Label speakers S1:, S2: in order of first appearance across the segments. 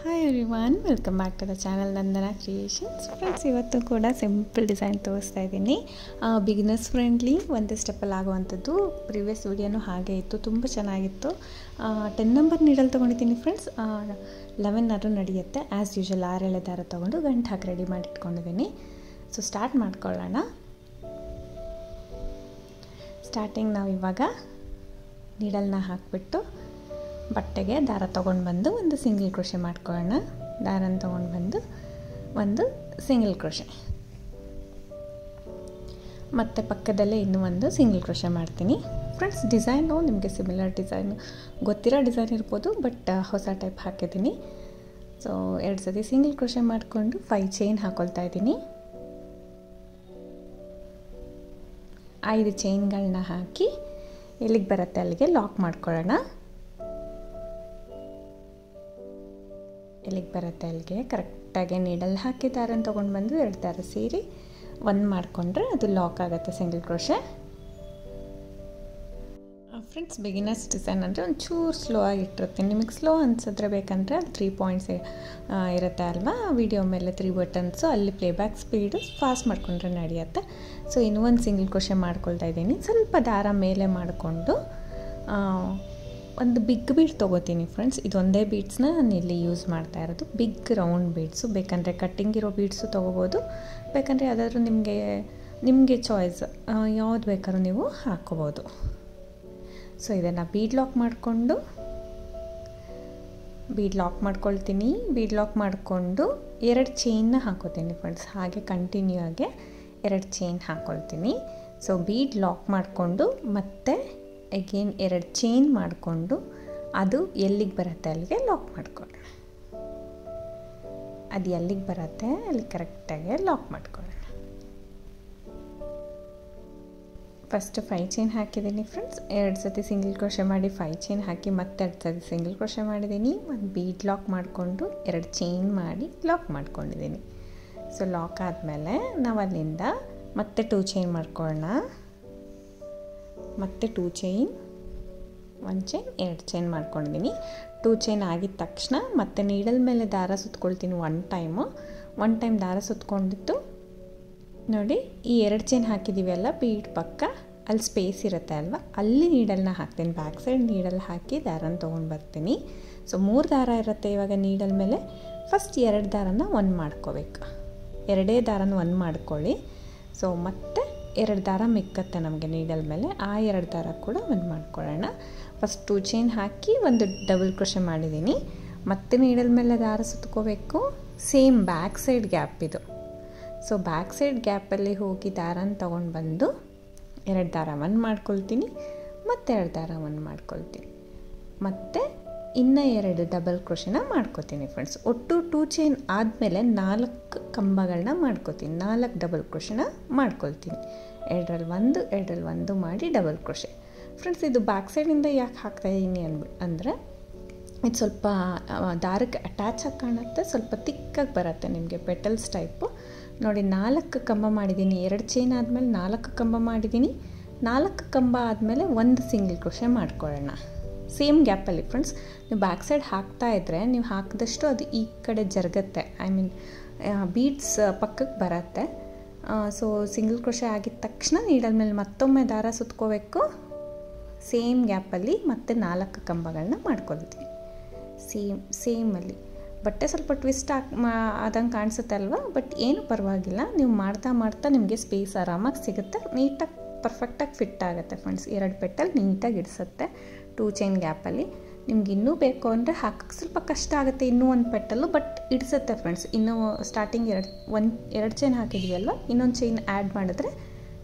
S1: Hi everyone, welcome back to the channel Nandana creations. Friends, ಇವತ್ತು ಕೂಡ simple design ತೋರಿಸ್ತಾ ಇದ್ದೀನಿ. ಬಿಗಿನರ್ಸ್ ಫ್ರೆಂಡ್ಲಿ, ಒಂದೇ ಸ್ಟೆಪ್ಪಲ್ಲಿ ಆಗುವಂಥದ್ದು. ಪ್ರೀವಿಯಸ್ ವಿಡಿಯೋನು ಹಾಗೆ ಇತ್ತು, ತುಂಬ ಚೆನ್ನಾಗಿತ್ತು. 10 ನಂಬರ್ ನೀಡಲ್ ತೊಗೊಂಡಿದ್ದೀನಿ ಫ್ರೆಂಡ್ಸ್. 11 ಆದರೂ ನಡೆಯುತ್ತೆ. ಆ್ಯಸ್ ಯೂಶುವಲ್ 6 ಎಳೆ ದಾರ ತೊಗೊಂಡು ಗಂಟು ಹಾಕಿ ರೆಡಿ ಮಾಡಿ ಇಟ್ಕೊಂಡಿದ್ದೀನಿ. ಸೊ ಸ್ಟಾರ್ಟ್ ಮಾಡ್ಕೊಳ್ಳೋಣ. ಸ್ಟಾರ್ಟಿಂಗ್ ನಾವು ಇವಾಗ ನೀಡಲ್ನ ಹಾಕಿಬಿಟ್ಟು ಬಟ್ಟೆಗೆ ದಾರ ತೊಗೊಂಡು ಬಂದು ಒಂದು ಸಿಂಗಲ್ ಕ್ರೋಶೆ ಮಾಡ್ಕೊಳ್ಳೋಣ. ದಾರನ ತೊಗೊಂಡು ಬಂದು ಒಂದು ಸಿಂಗಲ್ ಕ್ರೋಶೆ, ಮತ್ತು ಪಕ್ಕದಲ್ಲೇ ಇನ್ನೂ ಒಂದು ಸಿಂಗಲ್ ಕ್ರೋಶೆ ಮಾಡ್ತೀನಿ. ಫ್ರೆಂಡ್ಸ್, ಡಿಸೈನು ನಿಮಗೆ ಸಿಮಿಲರ್ ಡಿಸೈನು ಗೊತ್ತಿರೋ ಡಿಸೈನ್ ಇರ್ಬೋದು, ಬಟ್ ಹೊಸ ಟೈಪ್ ಹಾಕಿದ್ದೀನಿ. ಸೊ 2 ಸತಿ ಸಿಂಗಲ್ ಕ್ರೋಶೆ ಮಾಡಿಕೊಂಡು 5 ಚೈನ್ ಹಾಕ್ಕೊಳ್ತಾ ಇದ್ದೀನಿ. 5 ಚೈನ್ಗಳನ್ನ ಹಾಕಿ ಎಲ್ಲಿಗೆ ಬರುತ್ತೆ ಅಲ್ಲಿಗೆ ಲಾಕ್ ಮಾಡ್ಕೊಳ್ಳೋಣ. ಎಲ್ಲಿಗೆ ಬರುತ್ತೆ ಅಲ್ಲಿಗೆ ಕರೆಕ್ಟಾಗಿ ನೀಡಲ್ ಹಾಕಿ ದಾರನ ತೊಗೊಂಡು ಬಂದು 2 ದಾರ ಸೇರಿ 1 ಮಾಡಿಕೊಂಡ್ರೆ ಅದು ಲಾಕ್ ಆಗುತ್ತೆ single crochet. Friends, beginners design ಅಂದರೆ ಒಂಚೂರು ಸ್ಲೋ ಆಗಿಟ್ಟಿರ್ತೀನಿ. ನಿಮಗೆ ಸ್ಲೋ ಅನಿಸಿದ್ರೆ ಬೇಕಂದರೆ ಅಲ್ಲಿ 3 ಪಾಯಿಂಟ್ಸ್ ಇರುತ್ತೆ ಅಲ್ವಾ, ವಿಡಿಯೋ ಮೇಲೆ 3 ಬಟನ್ಸು, ಅಲ್ಲಿ ಪ್ಲೇಬ್ಯಾಕ್ ಸ್ಪೀಡು ಫಾಸ್ಟ್ ಮಾಡಿಕೊಂಡ್ರೆ ನಡೆಯುತ್ತೆ. ಸೊ ಇನ್ನೂ ಒಂದು ಸಿಂಗಲ್ ಕ್ರೋಶೆ ಮಾಡ್ಕೊಳ್ತಾ ಇದ್ದೀನಿ. ಸ್ವಲ್ಪ ದಾರ ಮೇಲೆ ಮಾಡಿಕೊಂಡು ಒಂದು ಬಿಗ್ ಬೀಡ್ ತೊಗೋತೀನಿ ಫ್ರೆಂಡ್ಸ್. ಇದೊಂದೇ ಬೀಡ್ಸ್ನ ನಾನು ಇಲ್ಲಿ ಯೂಸ್ ಮಾಡ್ತಾ ಇರೋದು, ಬಿಗ್ ರೌಂಡ್ ಬೀಡ್ಸು. ಬೇಕಂದರೆ ಕಟ್ಟಿಂಗ್ ಇರೋ ಬೀಡ್ಸು ತೊಗೋಬೋದು, ಬೇಕಂದರೆ ಯಾವುದಾದ್ರೂ ನಿಮಗೆ ಚಾಯ್ಸ್ ಯಾವ್ದು ಬೇಕಾದ್ರೂ ನೀವು ಹಾಕ್ಕೋಬೋದು. ಸೊ ಇದನ್ನು ಬೀಡ್ ಲಾಕ್ ಮಾಡ್ಕೊಳ್ತೀನಿ. ಬೀಡ್ ಲಾಕ್ ಮಾಡಿಕೊಂಡು 2 ಚೈನ್ನ ಹಾಕೋತೀನಿ ಫ್ರೆಂಡ್ಸ್. ಹಾಗೆ ಕಂಟಿನ್ಯೂ ಆಗಿ 2 ಚೈನ್ ಹಾಕ್ಕೊಳ್ತೀನಿ. ಸೊ ಬೀಡ್ ಲಾಕ್ ಮಾಡಿಕೊಂಡು ಮತ್ತೆ ಅಗೇನ್ 2 ಚೈನ್ ಮಾಡಿಕೊಂಡು ಅದು ಎಲ್ಲಿಗೆ ಬರುತ್ತೆ ಅಲ್ಲಿಗೆ ಲಾಕ್ ಮಾಡ್ಕೊಳ್ಳೋಣ. ಅದು ಎಲ್ಲಿಗೆ ಬರುತ್ತೆ ಅಲ್ಲಿ ಕರೆಕ್ಟಾಗಿ ಲಾಕ್ ಮಾಡ್ಕೊಳ್ಳೋಣ. ಫಸ್ಟ್ 5 ಚೈನ್ ಹಾಕಿದ್ದೀನಿ ಫ್ರೆಂಡ್ಸ್. 2 ಸತಿ ಸಿಂಗಲ್ ಕ್ರೋಶೆ ಮಾಡಿ 5 ಚೈನ್ ಹಾಕಿ ಮತ್ತೆ 2 ಸತಿ ಸಿಂಗಲ್ ಕ್ರೋಶೆ ಮಾಡಿದ್ದೀನಿ. ಒಂದು ಬೀಡ್ ಲಾಕ್ ಮಾಡಿಕೊಂಡು 2 ಚೈನ್ ಮಾಡಿ ಲಾಕ್ ಮಾಡ್ಕೊಂಡಿದ್ದೀನಿ. ಸೊ ಲಾಕ್ ಆದಮೇಲೆ ನಾವು ಅಲ್ಲಿಂದ ಮತ್ತೆ 2 ಚೈನ್ ಮಾಡ್ಕೊಳ್ಳೋಣ. ಮತ್ತೆ 2 ಚೈನ್, 1 ಚೈನ್, 2 ಚೈನ್ ಮಾಡ್ಕೊಂಡಿದ್ದೀನಿ. 2 ಚೈನ್ ಆಗಿದ ತಕ್ಷಣ ಮತ್ತೆ ನೀಡಲ್ ಮೇಲೆ ದಾರ ಸುತ್ಕೊಳ್ತೀನಿ. 1 ಟೈಮ್ ದಾರ ಸುತ್ಕೊಂಡಿದ್ದು ನೋಡಿ, ಈ 2 ಚೈನ್ ಹಾಕಿದ್ದೀವಿ ಅಲ್ಲ ಬೀಡ್ ಪಕ್ಕ, ಅಲ್ಲಿ ಸ್ಪೇಸ್ ಇರುತ್ತೆ ಅಲ್ವಾ, ಅಲ್ಲಿ ನೀಡಲ್ನ ಹಾಕ್ತೀನಿ. ಬ್ಯಾಕ್ ಸೈಡ್ ನೀಡಲ್ ಹಾಕಿ ದಾರನ ತೊಗೊಂಡು ಬರ್ತೀನಿ. ಸೊ 3 ದಾರ ಇರುತ್ತೆ ಇವಾಗ ನೀಡಲ್ ಮೇಲೆ. ಫಸ್ಟ್ 2 ದಾರನ 1 ಮಾಡ್ಕೋಬೇಕು. 2 ದಾರನ 1 ಮಾಡ್ಕೊಳ್ಳಿ. ಸೊ ಮತ್ತೆ 2 ದಾರ ಮಿಕ್ಕತ್ತೆ ನಮಗೆ ನೀಡಲ್ ಮೇಲೆ, ಆ 2 ದಾರ ಕೂಡ 1 ಮಾಡ್ಕೊಳ್ಳೋಣ. ಫಸ್ಟ್ 2 ಚೈನ್ ಹಾಕಿ ಒಂದು ಡಬಲ್ ಕ್ರೋಶೆ ಮಾಡಿದ್ದೀನಿ. ಮತ್ತೆ ನೀಡಲ್ ಮೇಲೆ ದಾರ ಸುತ್ಕೋಬೇಕು. ಸೇಮ್ ಬ್ಯಾಕ್ ಸೈಡ್ ಗ್ಯಾಪ್ ಇದು. ಸೊ ಬ್ಯಾಕ್ ಸೈಡ್ ಗ್ಯಾಪಲ್ಲಿ ಹೋಗಿ ದಾರನ ತೊಗೊಂಡು ಬಂದು 2 ದಾರ 1 ಮಾಡ್ಕೊಳ್ತೀನಿ, ಮತ್ತೆ 2 ದಾರ 1 ಮಾಡ್ಕೊಳ್ತೀನಿ, ಮತ್ತು ಇನ್ನೂ 2 ಡಬಲ್ ಕ್ರೋಶೆನ ಮಾಡ್ಕೋತೀನಿ ಫ್ರೆಂಡ್ಸ್. ಒಟ್ಟು 2 ಚೈನ್ ಆದಮೇಲೆ 4 ಕಂಬಗಳನ್ನ ಮಾಡ್ಕೋತೀನಿ. 4 ಡಬಲ್ ಕ್ರೋಶೆನ ಮಾಡ್ಕೊಳ್ತೀನಿ. 2ರಲ್ಲಿ 1, 2ರಲ್ಲಿ 1 ಮಾಡಿ ಡಬಲ್ ಕ್ರೋಶೆ. ಫ್ರೆಂಡ್ಸ್, ಇದು ಬ್ಯಾಕ್ ಸೈಡಿಂದ ಯಾಕೆ ಹಾಕ್ತಾಯಿದ್ದೀನಿ ಅಂದರೆ ಇದು ಸ್ವಲ್ಪ ದಾರಕ್ಕೆ ಅಟ್ಯಾಚ್ ಆಗಿ ಕಾಣುತ್ತೆ, ಸ್ವಲ್ಪ ತಿಕ್ಕಾಗಿ ಬರುತ್ತೆ ನಿಮಗೆ ಪೆಟಲ್ಸ್ ಟೈಪು. ನೋಡಿ, 4 ಕಂಬ ಮಾಡಿದ್ದೀನಿ. 2 ಚೈನ್ ಆದಮೇಲೆ 4 ಕಂಬ ಮಾಡಿದ್ದೀನಿ. 4 ಕಂಬ ಆದಮೇಲೆ 1 ಸಿಂಗಲ್ ಕ್ರೋಶೆ ಮಾಡ್ಕೊಳ್ಳೋಣ ಸೇಮ್ ಗ್ಯಾಪಲ್ಲಿ. ಫ್ರೆಂಡ್ಸ್, ನೀವು ಬ್ಯಾಕ್ ಸೈಡ್ ಹಾಕ್ತಾಯಿದ್ರೆ ನೀವು ಹಾಕಿದಷ್ಟು ಅದು ಈ ಕಡೆ ಜರುಗತ್ತೆ, ಬೀಡ್ಸ್ ಪಕ್ಕಕ್ಕೆ ಬರುತ್ತೆ. ಸೊ ಸಿಂಗಲ್ ಕ್ರೋಶೆ ಆಗಿದ ತಕ್ಷಣ ನೀಡಲ್ ಮೇಲೆ ಮತ್ತೊಮ್ಮೆ ದಾರ ಸುತ್ಕೋಬೇಕು. ಸೇಮ್ ಗ್ಯಾಪಲ್ಲಿ ಮತ್ತೆ 4 ಕಂಬಗಳನ್ನ ಮಾಡ್ಕೊಳ್ತೀವಿ ಸೇಮಲ್ಲಿ. ಬಟ್ಟೆ ಸ್ವಲ್ಪ ಟ್ವಿಸ್ಟ್ ಆದಂಗೆ ಕಾಣಿಸುತ್ತೆ ಅಲ್ವಾ, ಬಟ್ ಏನು ಪರವಾಗಿಲ್ಲ. ನೀವು ಮಾಡ್ತಾ ನಿಮಗೆ ಸ್ಪೇಸ್ ಆರಾಮಾಗಿ ಸಿಗುತ್ತೆ, ನೀಟಾಗಿ ಪರ್ಫೆಕ್ಟಾಗಿ ಫಿಟ್ ಆಗುತ್ತೆ ಫ್ರೆಂಡ್ಸ್. 2 ಪೆಟಲ್ ನೀಟಾಗಿ ಇಡಿಸುತ್ತೆ 2 ಚೈನ್ ಗ್ಯಾಪಲ್ಲಿ. ನಿಮ್ಗೆ ಇನ್ನೂ ಬೇಕು ಅಂದರೆ ಹಾಕೋಕ್ಕೆ ಸ್ವಲ್ಪ ಕಷ್ಟ ಆಗುತ್ತೆ, ಇನ್ನೂ 1 ಪೆಟಲ್ಲು, ಬಟ್ ಇಡಿಸುತ್ತೆ ಫ್ರೆಂಡ್ಸ್. ಇನ್ನೂ ಸ್ಟಾರ್ಟಿಂಗ್ 2 ಚೈನ್ ಹಾಕಿದ್ದೀವಲ್ಲ, ಇನ್ನೊಂದು ಚೈನ್ ಆ್ಯಡ್ ಮಾಡಿದ್ರೆ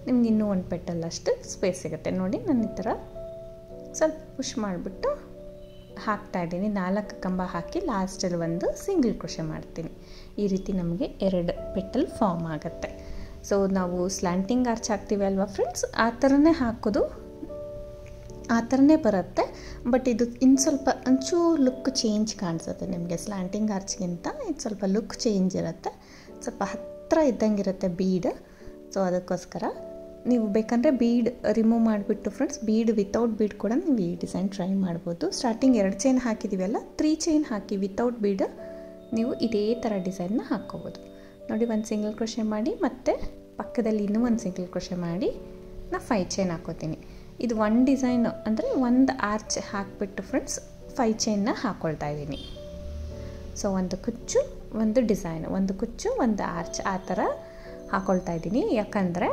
S1: ನಿಮ್ಗೆ ಇನ್ನೂ 1 ಪೆಟಲ್ ಅಷ್ಟು ಸ್ಪೇಸ್ ಸಿಗುತ್ತೆ. ನೋಡಿ, ನಾನು ಈ ಥರ ಸ್ವಲ್ಪ ಪುಷ್ ಮಾಡಿಬಿಟ್ಟು ಹಾಕ್ತಾಯಿದ್ದೀನಿ. 4 ಕಂಬ ಹಾಕಿ ಲಾಸ್ಟಲ್ಲಿ 1 ಸಿಂಗಲ್ ಕ್ರೋಶೆ ಮಾಡ್ತೀನಿ. ಈ ರೀತಿ ನಮಗೆ 2 ಪೆಟಲ್ ಫಾರ್ಮ್ ಆಗುತ್ತೆ. ಸೊ ನಾವು ಸ್ಲ್ಯಾಂಟಿಂಗ್ ಆರ್ಚ್ ಹಾಕ್ತೀವಿ ಅಲ್ವಾ ಫ್ರೆಂಡ್ಸ್, ಆ ಥರನೇ ಹಾಕೋದು, ಆ ಥರನೇ ಬರುತ್ತೆ. ಬಟ್ ಇದು ಇನ್ನು ಸ್ವಲ್ಪ ಒಂಚೂರು ಲುಕ್ ಚೇಂಜ್ ಕಾಣಿಸುತ್ತೆ ನಿಮಗೆ. ಸ್ಲ್ಯಾಂಟಿಂಗ್ ಆರ್ಚ್ಗಿಂತ ಇದು ಸ್ವಲ್ಪ ಲುಕ್ ಚೇಂಜ್ ಇರುತ್ತೆ, ಸ್ವಲ್ಪ ಹತ್ತಿರ ಇದ್ದಂಗಿರುತ್ತೆ ಬೀಡ್. ಸೊ ಅದಕ್ಕೋಸ್ಕರ ನೀವು ಬೇಕಂದರೆ ಬೀಡ್ ರಿಮೂವ್ ಮಾಡಿಬಿಟ್ಟು ಫ್ರೆಂಡ್ಸ್, ಬೀಡ್ ವಿತೌಟ್ ಬೀಡ್ ಕೂಡ ನೀವು ಈ ಡಿಸೈನ್ ಟ್ರೈ ಮಾಡ್ಬೋದು. ಸ್ಟಾರ್ಟಿಂಗ್ 2 ಚೈನ್ ಹಾಕಿದ್ದೀವಲ್ಲ, 3 ಚೈನ್ ಹಾಕಿ ವಿತೌಟ್ ಬೀಡ್ ನೀವು ಇದೇ ಥರ ಡಿಸೈನ್ನ ಹಾಕ್ಕೋಬೋದು. ನೋಡಿ, ಒಂದು ಸಿಂಗಲ್ ಕ್ರೋಶೆ ಮಾಡಿ ಮತ್ತು ಪಕ್ಕದಲ್ಲಿ ಇನ್ನೂ ಒಂದು ಸಿಂಗಲ್ ಕ್ರೋಶೆ ಮಾಡಿ ನಾನು 5 ಚೈನ್ ಹಾಕೋತೀನಿ. ಇದು ಒಂದು ಡಿಸೈನು ಅಂದರೆ ಒಂದು ಆರ್ಚ್ ಹಾಕಿಬಿಟ್ಟು ಫ್ರೆಂಡ್ಸ್ 5 ಚೈನ್ನ ಹಾಕ್ಕೊಳ್ತಾ ಇದ್ದೀನಿ. ಸೊ ಒಂದು ಕುಚ್ಚು ಒಂದು ಡಿಸೈನ್, ಒಂದು ಕುಚ್ಚು ಒಂದು ಆರ್ಚ್ ಆ ಥರ ಹಾಕ್ಕೊಳ್ತಾ ಇದ್ದೀನಿ. ಯಾಕಂದರೆ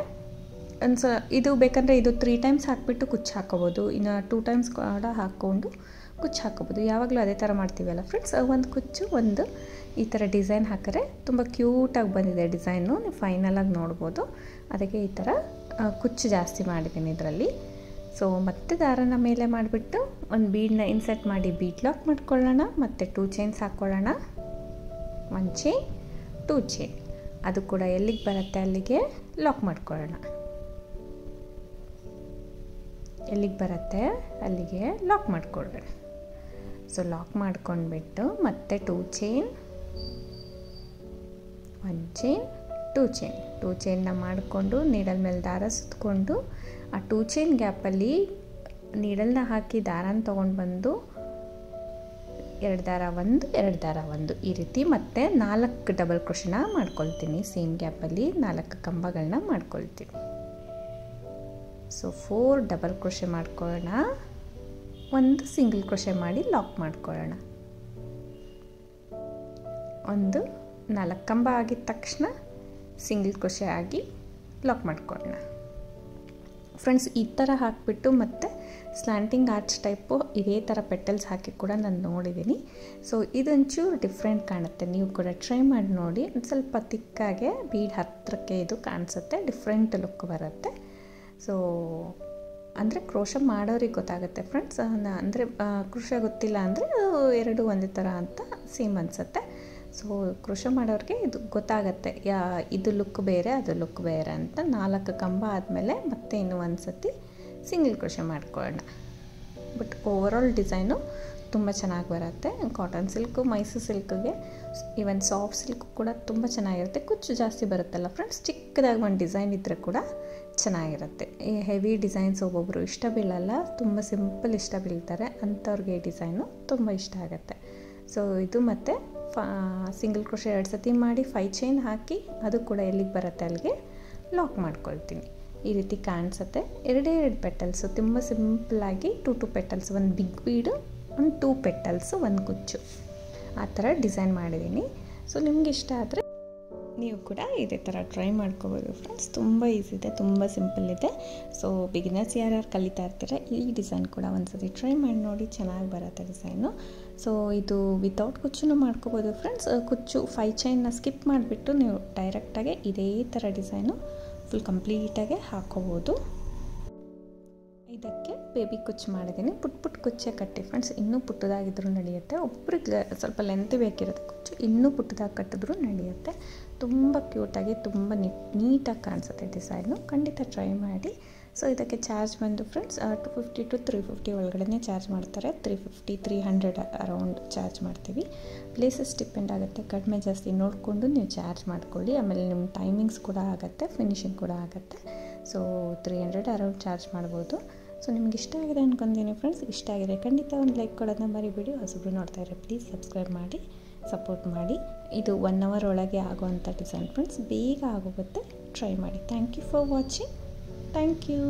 S1: ಇದು ಬೇಕಂದರೆ ಇದು 3 ಟೈಮ್ಸ್ ಹಾಕಿಬಿಟ್ಟು ಕುಚ್ಚು ಹಾಕ್ಕೋಬೋದು, ಇನ್ನು 2 ಟೈಮ್ಸ್ ಕೂಡ ಹಾಕ್ಕೊಂಡು ಕುಚ್ಚು ಹಾಕ್ಕೋಬೋದು. ಯಾವಾಗಲೂ ಅದೇ ಥರ ಮಾಡ್ತೀವಲ್ಲ ಫ್ರೆಂಡ್ಸ್. ಒಂದು ಕುಚ್ಚು ಒಂದು ಈ ಥರ ಡಿಸೈನ್ ಹಾಕಿದ್ರೆ ತುಂಬ ಕ್ಯೂಟಾಗಿ ಬಂದಿದೆ ಡಿಸೈನು, ನೀವು ಫೈನಲಾಗಿ ನೋಡ್ಬೋದು. ಅದಕ್ಕೆ ಈ ಥರ ಕುಚ್ಚು ಜಾಸ್ತಿ ಮಾಡಿದ್ದೀನಿ ಇದರಲ್ಲಿ. ಸೊ ಮತ್ತೆ ದಾರನ ಮೇಲೆ ಮಾಡಿಬಿಟ್ಟು ಒಂದು ಬೀಡನ್ನ ಇನ್ಸರ್ಟ್ ಮಾಡಿ ಬೀಡ್ ಲಾಕ್ ಮಾಡ್ಕೊಳ್ಳೋಣ. ಮತ್ತು 2 ಚೈನ್ಸ್ ಹಾಕ್ಕೊಳ್ಳೋಣ. 1 ಚೈನ್ 2 ಚೈನ್, ಅದು ಕೂಡ ಎಲ್ಲಿಗೆ ಬರುತ್ತೆ ಅಲ್ಲಿಗೆ ಲಾಕ್ ಮಾಡ್ಕೊಳ್ಳೋಣ. ಎಲ್ಲಿಗೆ ಬರುತ್ತೆ ಅಲ್ಲಿಗೆ ಲಾಕ್ ಮಾಡ್ಕೊಳ್ಳೋಣ. ಸೊ ಲಾಕ್ ಮಾಡ್ಕೊಂಡ್ಬಿಟ್ಟು ಮತ್ತೆ 2 ಚೈನ್ 1 ಚೈನ್ 2 ಚೈನ್ 2 ಚೈನ್ನ ಮಾಡಿಕೊಂಡು ನೀಡಲ್ ಮೇಲೆ ದಾರ ಸುತ್ತಕೊಂಡು ಆ 2 ಚೈನ್ ಗ್ಯಾಪಲ್ಲಿ ನೀಡಲ್ನ ಹಾಕಿ ದಾರನ ತೊಗೊಂಡು ಬಂದು 2 ದಾರ 1 2 ದಾರ 1 ಈ ರೀತಿ ಮತ್ತೆ 4 ಡಬಲ್ ಕ್ರೋಶೆನ ಮಾಡ್ಕೊಳ್ತೀನಿ. ಸೇಮ್ ಗ್ಯಾಪಲ್ಲಿ 4 ಕಂಬಗಳನ್ನ ಮಾಡ್ಕೊಳ್ತೀನಿ. ಸೊ 4 ಡಬಲ್ ಕ್ರೋಶೆ ಮಾಡ್ಕೊಳ್ಳೋಣ, ಒಂದು ಸಿಂಗಲ್ ಕ್ರೋಶೆ ಮಾಡಿ ಲಾಕ್ ಮಾಡ್ಕೊಳ್ಳೋಣ. ಒಂದು 4 ಕಂಬ ಆಗಿದ ತಕ್ಷಣ ಸಿಂಗಲ್ ಕ್ರೋಶೆ ಆಗಿ ಲಾಕ್ ಮಾಡ್ಕೊಳ್ಳೋಣ. ಫ್ರೆಂಡ್ಸ್ ಈ ಥರ ಹಾಕಿಬಿಟ್ಟು ಮತ್ತು ಸ್ಲ್ಯಾಂಟಿಂಗ್ ಆರ್ಚ್ ಟೈಪು ಇದೇ ಥರ ಪೆಟಲ್ಸ್ ಹಾಕಿ ಕೂಡ ನಾನು ನೋಡಿದ್ದೀನಿ. ಸೊ ಇದೊಂಚೂರು ಡಿಫ್ರೆಂಟ್ ಕಾಣುತ್ತೆ, ನೀವು ಕೂಡ ಟ್ರೈ ಮಾಡಿ ನೋಡಿ. ಒಂದು ಸ್ವಲ್ಪ ತಿಕ್ಕಾಗೆ ಬೀಡ್ ಹತ್ತಿರಕ್ಕೆ ಇದು ಕಾಣಿಸುತ್ತೆ, ಡಿಫ್ರೆಂಟ್ ಲುಕ್ ಬರುತ್ತೆ. ಸೊ ಅಂದರೆ ಕ್ರೋಶ ಮಾಡೋರಿಗೆ ಗೊತ್ತಾಗುತ್ತೆ ಫ್ರೆಂಡ್ಸ್. ಅಂದರೆ ಕ್ರೋಶ ಗೊತ್ತಿಲ್ಲ ಅಂದರೆ ಎರಡು ಒಂದೇ ಥರ ಅಂತ ಸೇಮ್ ಅನಿಸುತ್ತೆ. ಸೊ ಕ್ರೋಶ ಮಾಡೋರಿಗೆ ಇದು ಗೊತ್ತಾಗತ್ತೆ, ಇದು ಲುಕ್ ಬೇರೆ ಅದು ಲುಕ್ ಬೇರೆ ಅಂತ. 4 ಕಂಬ ಆದಮೇಲೆ ಮತ್ತೆ ಇನ್ನೂ ಒಂದು ಸತಿ ಸಿಂಗಲ್ ಕ್ರೋಶ ಮಾಡ್ಕೊಳ್ಳೋಣ. ಬಟ್ ಓವರಾಲ್ ಡಿಸೈನು ತುಂಬ ಚೆನ್ನಾಗಿ ಬರುತ್ತೆ. ಕಾಟನ್ ಸಿಲ್ಕು, ಮೈಸೂರು ಸಿಲ್ಕ್ಗೆ, ಈವನ್ ಸಾಫ್ಟ್ ಸಿಲ್ಕ್ ಕೂಡ ತುಂಬ ಚೆನ್ನಾಗಿರುತ್ತೆ. ಕುಚ್ಚು ಜಾಸ್ತಿ ಬರುತ್ತಲ್ಲ ಫ್ರೆಂಡ್ಸ್, ಚಿಕ್ಕದಾಗಿ ಒಂದು ಡಿಸೈನ್ ಇದ್ದರೆ ಕೂಡ ಚೆನ್ನಾಗಿರುತ್ತೆ. ಈ ಹೆವಿ ಡಿಸೈನ್ಸ್ ಒಬ್ಬೊಬ್ಬರು ಇಷ್ಟ ಬೀಳಲ್ಲ, ತುಂಬ ಸಿಂಪಲ್ ಇಷ್ಟ ಬೀಳ್ತಾರೆ, ಅಂಥವ್ರಿಗೆ ಈ ಡಿಸೈನು ತುಂಬ ಇಷ್ಟ ಆಗುತ್ತೆ. ಸೊ ಇದು ಮತ್ತು ಸಿಂಗಲ್ ಕ್ರೋಶೆ 2 ಸತಿ ಮಾಡಿ 5 ಚೈನ್ ಹಾಕಿ ಅದು ಕೂಡ ಎಲ್ಲಿಗೆ ಬರುತ್ತೆ ಅಲ್ಲಿಗೆ ಲಾಕ್ ಮಾಡ್ಕೊಳ್ತೀನಿ. ಈ ರೀತಿ ಕಾಣಿಸುತ್ತೆ. 2 ಪೆಟಲ್ಸು ತುಂಬ ಸಿಂಪಲ್ಲಾಗಿ 2 ಪೆಟಲ್ಸ್, ಒಂದು ಬಿಗ್ ಬೀಡು, ಒಂದು 2 ಪೆಟಲ್ಸು, ಒಂದು ಕುಚ್ಚು ಆ ಥರ ಡಿಸೈನ್ ಮಾಡಿದ್ದೀನಿ. ಸೊ ನಿಮ್ಗೆ ಇಷ್ಟ ಆದರೆ ನೀವು ಕೂಡ ಇದೇ ಥರ ಟ್ರೈ ಮಾಡ್ಕೋಬೋದು ಫ್ರೆಂಡ್ಸ್. ತುಂಬ ಈಸಿ ಇದೆ, ತುಂಬ ಸಿಂಪಲ್ ಇದೆ. ಸೊ ಬಿಗಿನರ್ಸ್ ಯಾರ್ಯಾರು ಕಲಿತಾ ಇರ್ತೀರ ಈ ಡಿಸೈನ್ ಕೂಡ ಒಂದು ಸತಿ ಟ್ರೈ ಮಾಡಿ ನೋಡಿ, ಚೆನ್ನಾಗಿ ಬರುತ್ತೆ ಡಿಸೈನು. ಸೊ ಇದು ವಿತೌಟ್ ಕುಚ್ಚು ಮಾಡ್ಕೋಬೋದು ಫ್ರೆಂಡ್ಸ್. ಕುಚ್ಚು 5 ಚೈನ್ನ ಸ್ಕಿಪ್ ಮಾಡಿಬಿಟ್ಟು ನೀವು ಡೈರೆಕ್ಟಾಗಿ ಇದೇ ಥರ ಡಿಸೈನು ಫುಲ್ ಕಂಪ್ಲೀಟಾಗಿ ಹಾಕ್ಕೋಬೋದು. ಇದಕ್ಕೆ ಬೇಬಿ ಕುಚ್ಚು ಮಾಡಿದ್ದೀನಿ. ಪುಟ್ಟ ಕುಚ್ಚೆ ಕಟ್ಟಿ ಫ್ರೆಂಡ್ಸ್, ಇನ್ನೂ ಪುಟ್ಟದಾಗಿದ್ರೂ ನಡೆಯುತ್ತೆ. ಒಬ್ಬರಿಗೆ ಸ್ವಲ್ಪ ಲೆಂತ್ ಬೇಕಿರುತ್ತೆ ಕುಚ್ಚು, ಇನ್ನೂ ಪುಟ್ಟದಾಗಿ ಕಟ್ಟಿದ್ರೂ ನಡೆಯುತ್ತೆ. ತುಂಬ ಕ್ಯೂಟಾಗಿ ತುಂಬ ನೀಟಾಗಿ ಕಾಣಿಸುತ್ತೆ ಡಿಸೈನು. ಖಂಡಿತ ಟ್ರೈ ಮಾಡಿ. ಸೊ ಇದಕ್ಕೆ ಚಾರ್ಜ್ ಬಂದು ಫ್ರೆಂಡ್ಸ್ 250 to 350 ಒಳಗಡೆ ಚಾರ್ಜ್ ಮಾಡ್ತಾರೆ. 350-300 ಅರೌಂಡ್ ಚಾರ್ಜ್ ಮಾಡ್ತೀವಿ. ಪ್ಲೇಸಸ್ ಡಿಪೆಂಡ್ ಆಗುತ್ತೆ, ಕಡಿಮೆ ಜಾಸ್ತಿ ನೋಡಿಕೊಂಡು ನೀವು ಚಾರ್ಜ್ ಮಾಡ್ಕೊಳ್ಳಿ. ಆಮೇಲೆ ನಿಮ್ಮ ಟೈಮಿಂಗ್ಸ್ ಕೂಡ ಆಗುತ್ತೆ, ಫಿನಿಶಿಂಗ್ ಕೂಡ ಆಗುತ್ತೆ. ಸೊ 300 ಅರೌಂಡ್ ಚಾರ್ಜ್ ಮಾಡ್ಬೋದು. ಸೊ ನಿಮ್ಗೆ ಇಷ್ಟ ಆಗಿದೆ ಅಂದ್ಕೊಂತೀನಿ ಫ್ರೆಂಡ್ಸ್. ಇಷ್ಟ ಆಗಿದೆ ಖಂಡಿತ ಒಂದು ಲೈಕ್ ಕೊಡೋದನ್ನ ಮರಿಬೇಡಿ. ಹೊಸಬ್ರು ನೋಡ್ತಾ ಇರೋ ಪ್ಲೀಸ್ ಸಬ್ಸ್ಕ್ರೈಬ್ ಮಾಡಿ, ಸಪೋರ್ಟ್ ಮಾಡಿ. ಇದು 1 hour ಒಳಗೆ ಆಗುವಂಥ ಡಿಸೈನ್ ಫ್ರೆಂಡ್ಸ್, ಬೇಗ ಆಗೋಗುತ್ತೆ. ಟ್ರೈ ಮಾಡಿ. Thank you for watching. Thank you.